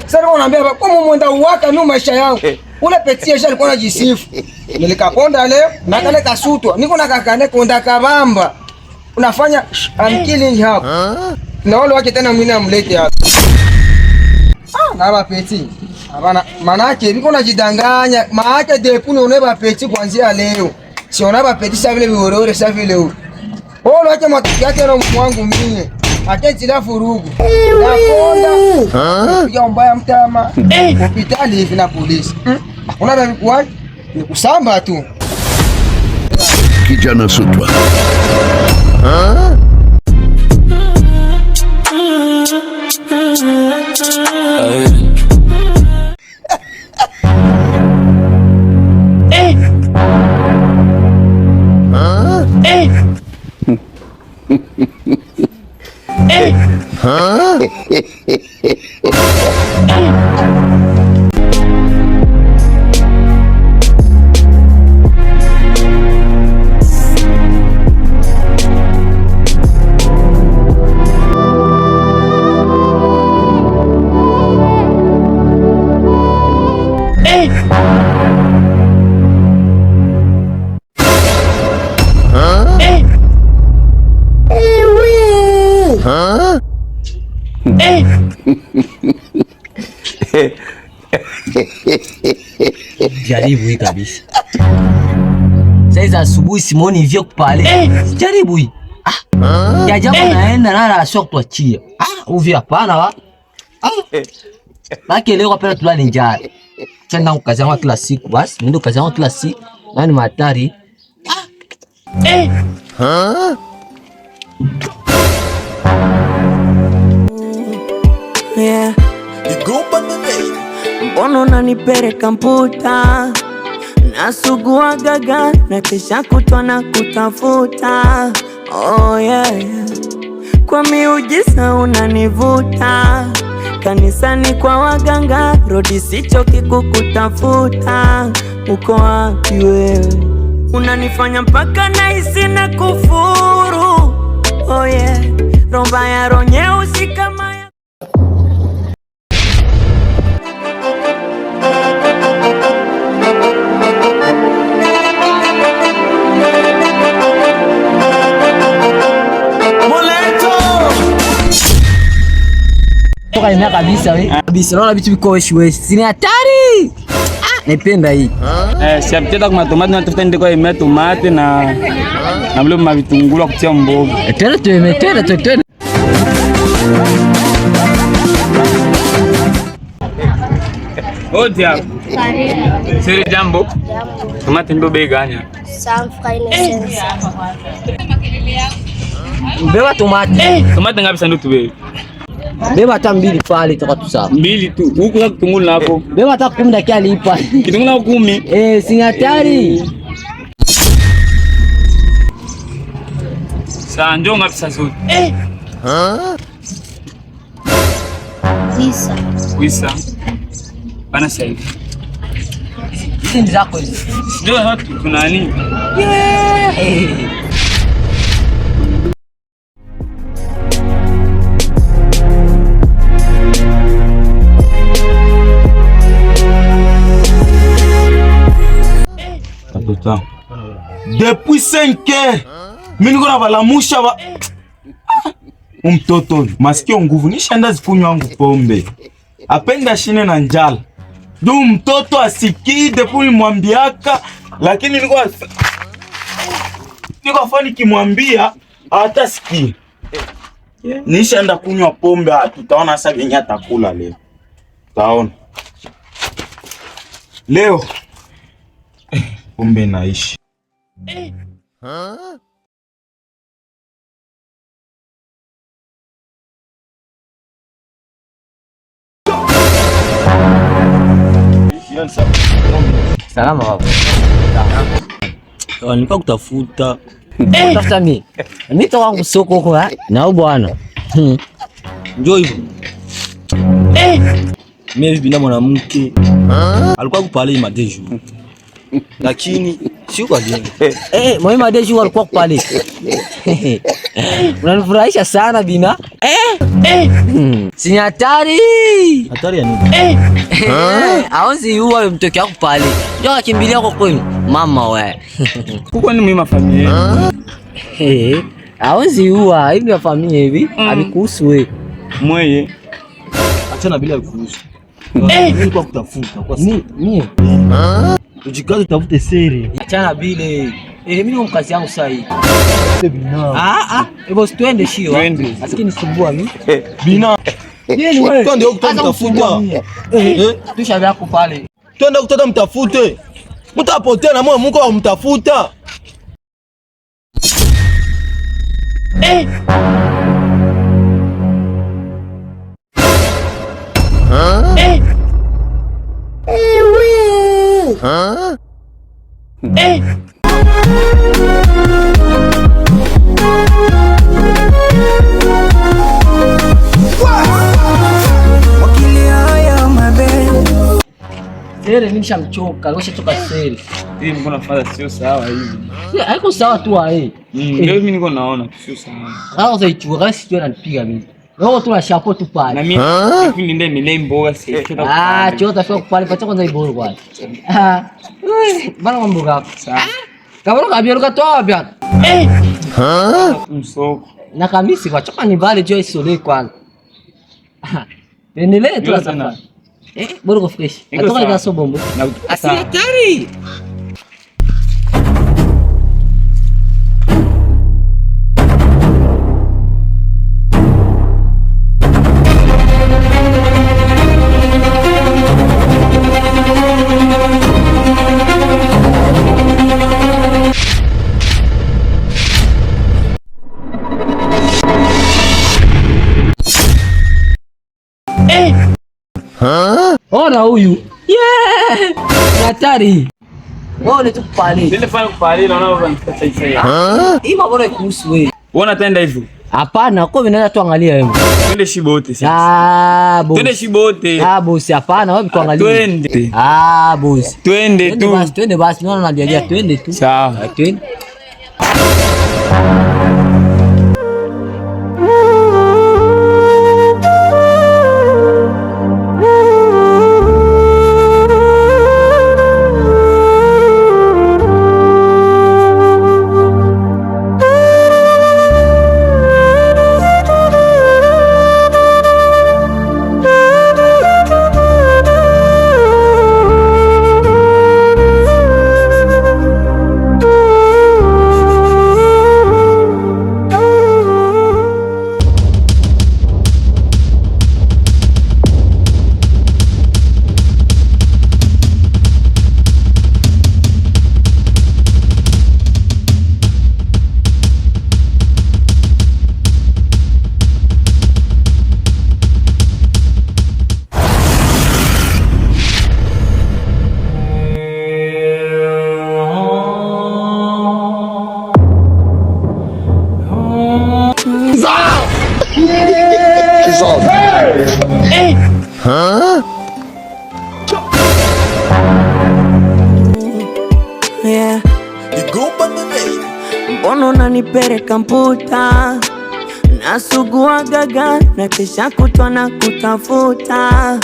Sasa unaambia kwa mwenda uwaka mimi maisha yangu. Ule petia shali kwa jisifu. Nilikaponda leo na kale kasutwa. Niko na kakane konda kabamba. Unafanya I'm killing hapa. Na wale wake tena mimi namlete hapa. Na ba peti. Hapana, manake niko najidanganya. Maana depuni uneba peti kuanzia leo. Si unaba peti sasa vile viorore sasa vile huko. Wale wake matokeo na mwangu mimi. Ateti la furugu. Nakonda. Piga mbaya mtama. Hospitali hivi na polisi. Hakuna nani kwa ni kusamba tu. Kijana Sutwa. Jaribu hii kabisa. Sasa asubuhi Simoni hivyo kupale. Jaribu hii. Ya jamaa naenda na rasho kuachia. Uvia hapana wa. Baki leo hapa tulale njaa. Chana kazi yangu kila siku basi. Ndio kazi yangu kila siku. Nani matari? Yeah. Mbona unanipeleka mputa? Nasugua gaga na kesha kutwa na kutafuta. Oh yeah. Kwa miujiza unanivuta. Kanisani kwa waganga, rodi sichoki kukutafuta. Uko wapi wewe? Unanifanya mpaka nahisi na kufuru. Oh yeah. Romba ya nyeusi kama ya Ina kabisa we. Kabisa naona vitu viko wewe. Sini hatari. Napenda hii. Si apiteta kwa tomate na tafuta ndiko ya tomate na vile mavitungulu kutia mboga. Tena tumetenda tena. Odia. Siri jambo. Tomate ndo bei gani? Sanfra innocence. Beba tomate. Tomate ngapi sanduku bei? Beba hata mbili pale toka tusaba. Mbili tu. Huko kwa kitungulu nako. Beba hata 10 dakika alipa. Kitungulu nako 10. Si hatari. Sasa njoo ngapi sasa? Visa. Bana sasa. Hizi ni zako hizi. Ndio hatu kuna nini? Depuis 5 heures mimi niko na balamusha ba mtoto masikio nguvu nishaenda zikunywa wangu pombe apenda shine na njala ndio mtoto asikii depuis mwambiaka, lakini niko afani kimwambia hata sikii. Nishaenda kunywa pombe, tutaona sasa yenye atakula leo. Taona leo pombe naishi. Salama baba. Nipa kutafuta. Tafuta mimi. Mimi to wangu soko kwa na bwana. Njoo hivyo. Mimi bina mwanamke alikuwa kupale madeju. Lakini sio kwa gani. Mimi madeju alikuwa kupale. Unanifurahisha sana bina. Si hatari. Hatari ya nini? Aonzi huwa mtoki wako pale. Ndio akimbilia kwa kwenu. Mama wewe. Kuko ni mimi familia. Aonzi huwa hivi ya familia hivi abikuhusu wewe. Mweye. Achana bila kuhusu. Mimi kwa kutafuta kwa Mimi. Ujikaze tafute siri. Achana bile. Mimi ni mkazi yangu sasa hivi. Boss twende shio. Lakini sumbua mimi. Bina. Nini wewe? Twende kutafuta. Tusha vyako pale. Twende kutata mtafute. Mtapotea na moyo Mungu wa mtafuta. Sere mimi nishamchoka, nimeshachoka sere. Hivi mbona fadha sio sawa hivi? Haiko sawa tu ae. Ndio mimi niko naona sio sawa. Hao zaichukua sio ananipiga mimi. Wewe tu na chapo tu pale. Na mimi hivi ndio nilembo sasa. Chota fika pale pacha kwanza iboro kwanza. Bana mambo gako. Sawa. Kabla kabia ukatoa bia. Msoko. Na kamisi kwa choka ni vale Joy Sole kwanza. Endelee tu sasa. Bora fresh. Atoka kwa sobombo. Asiatari. Ona huyu. Hatari. Wewe tu pale. Ndio fanya kupali naona unanipata hisia. Hii bora kuhusu wewe. Uona tenda hivyo? Hapana, kwa nini tuangalia wewe? Twende shibote sasa. Boss. Twende shibote. Boss, hapana, wewe tuangalie. Twende. Boss. Twende tu. Twende basi, naona najalia twende tu. Sawa. Twende. Mbona unanipeleka mputa, nasugua gaga na kesha kutwa na kutafuta.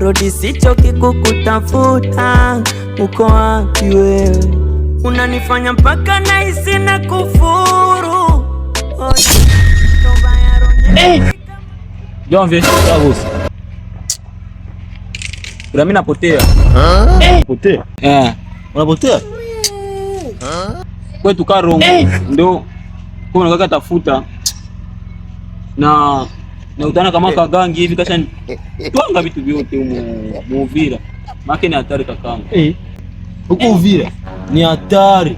rodi sichoki kukutafuta. Uko wapi wewe? Unanifanya mpaka nahisi na kufuru. Jombe, bosi. Mimi napotea. Potea? Unapotea? Kwetu Karongo ndio kwa nataka tafuta na utana kama kagangi hivi kasha twanga vitu vyote mu Uvira. Maana ni hatari kakangu. Huko Uvira ni hatari.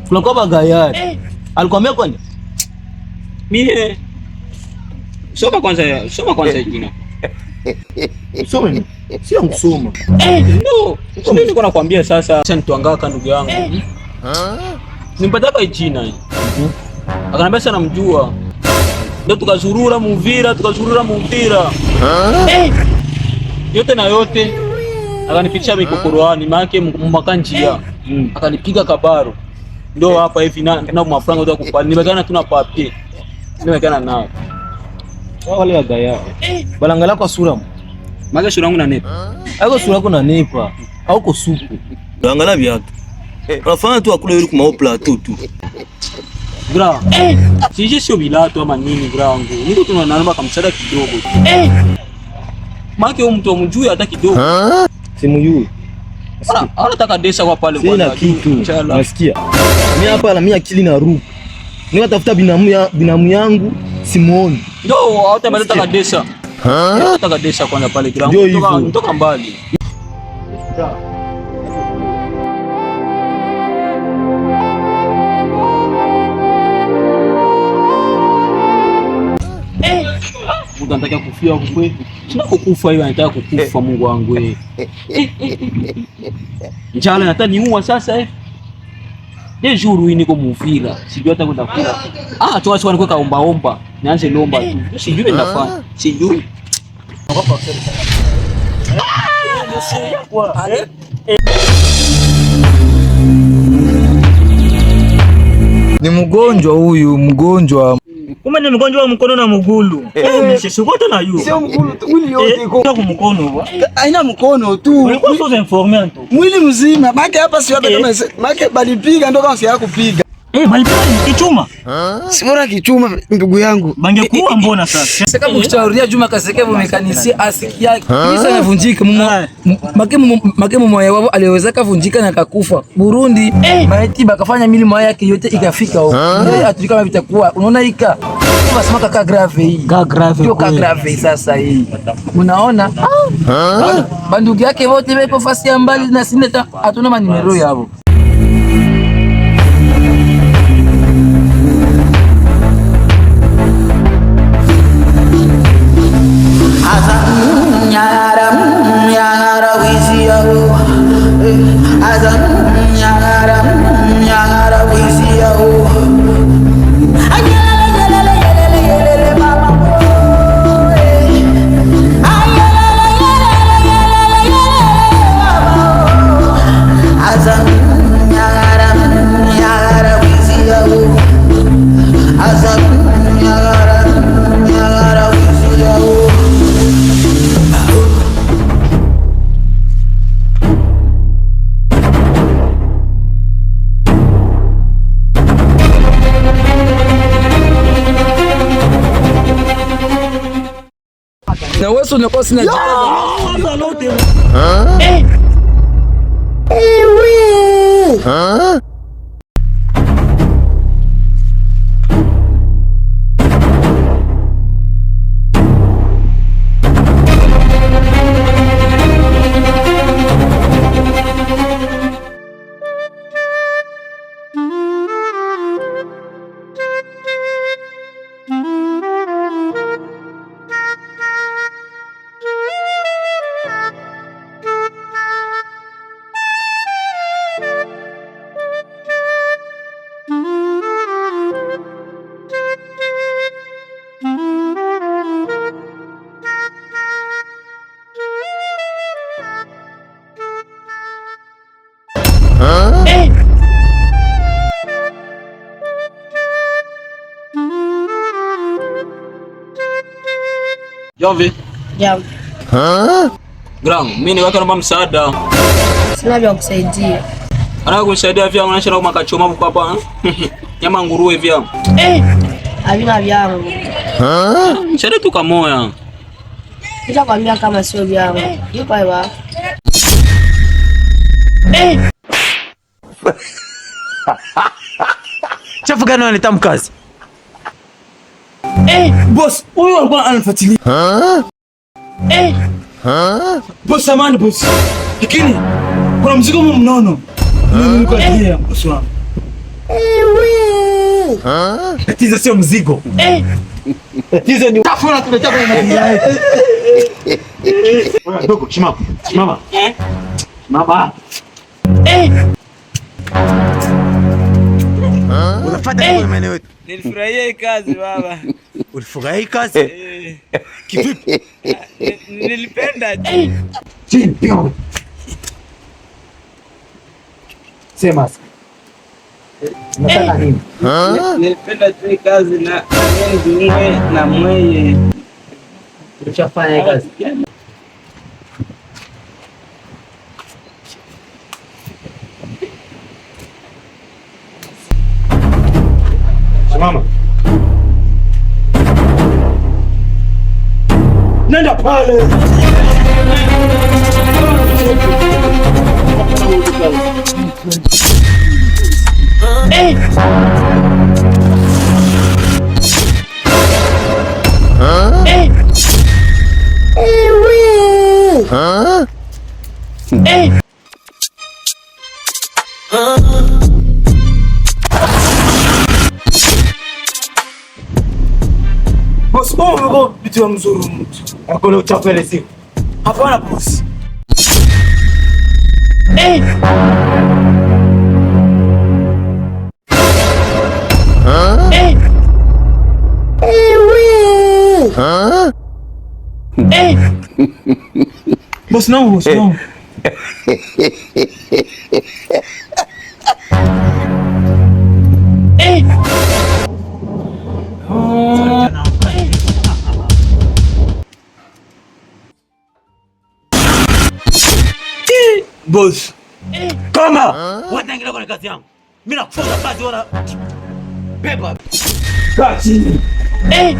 Kunakuwa bagayari. Alikwambia kwani? Mie soma kwanza jina. Usome ni? Sio msoma. No, mimi niko nakwambia sasa nitwangaka ndugu yangu. Nimpataka jina hii. Akanambia sana mjua. Ndio tukazurura mu Uvira. Yote na yote akanipitisha mikokoroani maana mbaka njia. Akanipiga kabaro. Ndio hapa hivi na mafranga za kupani. Nimekana tuna papier. Nimekana nao. Wale wagaya. Balangala kwa sura. Maga sura yangu na nepa. Haiko sura yako na nepa. Hauko supu. Balangala viatu. Unafanya tu akule yule kwa plateau tu. Gra. Sije sio bilato ama nini gra wangu. Niko tunaomba kamsada kidogo. Maana huyo mtu amjui hata kidogo. Simujui. Anataka desa kwa pale kwa. Sina kitu. Nasikia. Mimi hapa na mimi akili na ruku. Niko tafuta binamu yangu simuoni. Ndio hata ameleta desa. Nataka desa kwanza pale gra. Kutoka mbali. Mungu anataka kufia huko kwetu. Sina kukufa hiyo, anataka kukufa Mungu wangu wewe. Njala hata niua sasa hivi. Ni juru hii niko Uvira. Sijui hata kwenda kula. Toa sio niko kaomba. Nianze lomba tu. Sijui nitafanya. Sijui. Ni mgonjwa huyu, mgonjwa. Kuma ni mgonjwa wa mkono na mgulu. Nishishukoto na yu. Sio mgulu tu, mwili yote iko. Kwa mkono wa. Haina mkono tu. Ulikuwa sio informer tu. Mwili mzima. Maki hapa sio hapa kama maki balipiga ndio kama siya kupiga. Balipiga kichuma. Si bora kichuma ndugu yangu. Bangekuwa mbona sasa? Sasa mkushauria Juma Kasekevu mekanisia asikia kisa inavunjika makemu moyo wao aliweza kavunjika na kakufa Burundi. Maiti bakafanya mili moyo yake yote ikafika huko. Atulika kama vitakuwa unaona ika basi maka grave hii. Ndio grave sasa hii. Unaona? Bandugu yake wote wapo fasi ya mbali na sineta hatuna manimero yao. Na wewe unakuwa sina jibu. Jombe. Jambo. Gram, mimi ni watu naomba msaada. Sina vya kusaidia. Anataka kunisaidia vya unashana kama kachoma huko hapa. Nyama nguruwe vya. Havina vyangu. Msaada tu kamoya. Nitakwambia kama sio vyangu. Yuko hapa. Chafu gani wanaleta mkazi? Boss, huyu alikuwa anafuatilia. Boss, samahani boss. Lakini kuna mzigo mnono. Mimi kwa ajili ya boss wangu. Tatizo sio mzigo. Tatizo ni tafuna tunataka kwa mazingira yetu. Wewe dogo, simama. Simama. Mama. Unafuata kwa maeneo yetu. Nilifurahia hii kazi baba. Ulifurahia hii kazi? Kivipi? Nilipenda. Chini, piga. Sema. Unataka nini? Nilipenda tu hii kazi na mwe na mweye. Tulishafanya hii kazi. Simama. Nenda pale. Boss, wewe bitu mzuri mtu. Akole uchapele siku. Hapana boss. Boss, não, boss, não. Boss. Kama wataingia kwenye kazi yangu. Mimi nakufunga kazi wana beba. Kaa chini. Nini?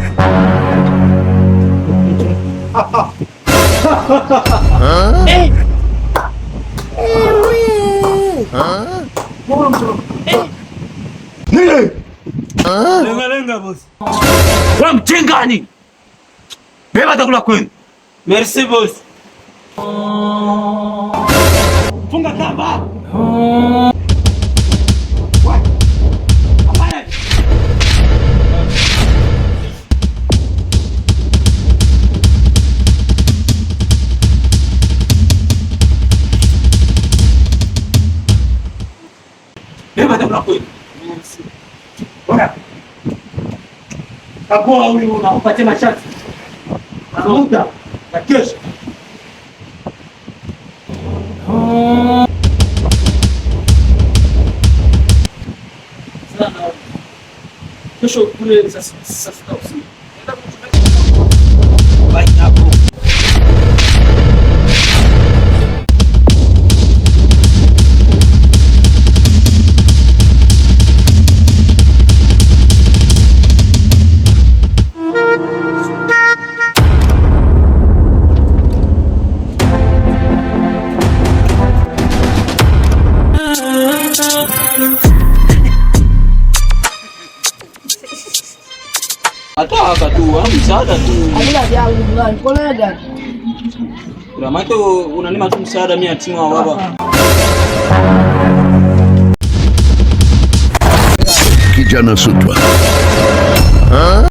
Lenga boss. Wewe mchengani. Beba takula kwenu. Merci boss. Funga kamba. Beba takula kwenu. Bora. Kapoa huyu unampatia mashati. Anamuda. Na kesho. Kesho kule sasa usiku. Bye hapo. Hata tu, msaada tu. Havina vyangu bwana. Kuna gani? Ramato unanima tu msaada mimi atimu wa baba. Kijana Sutwa.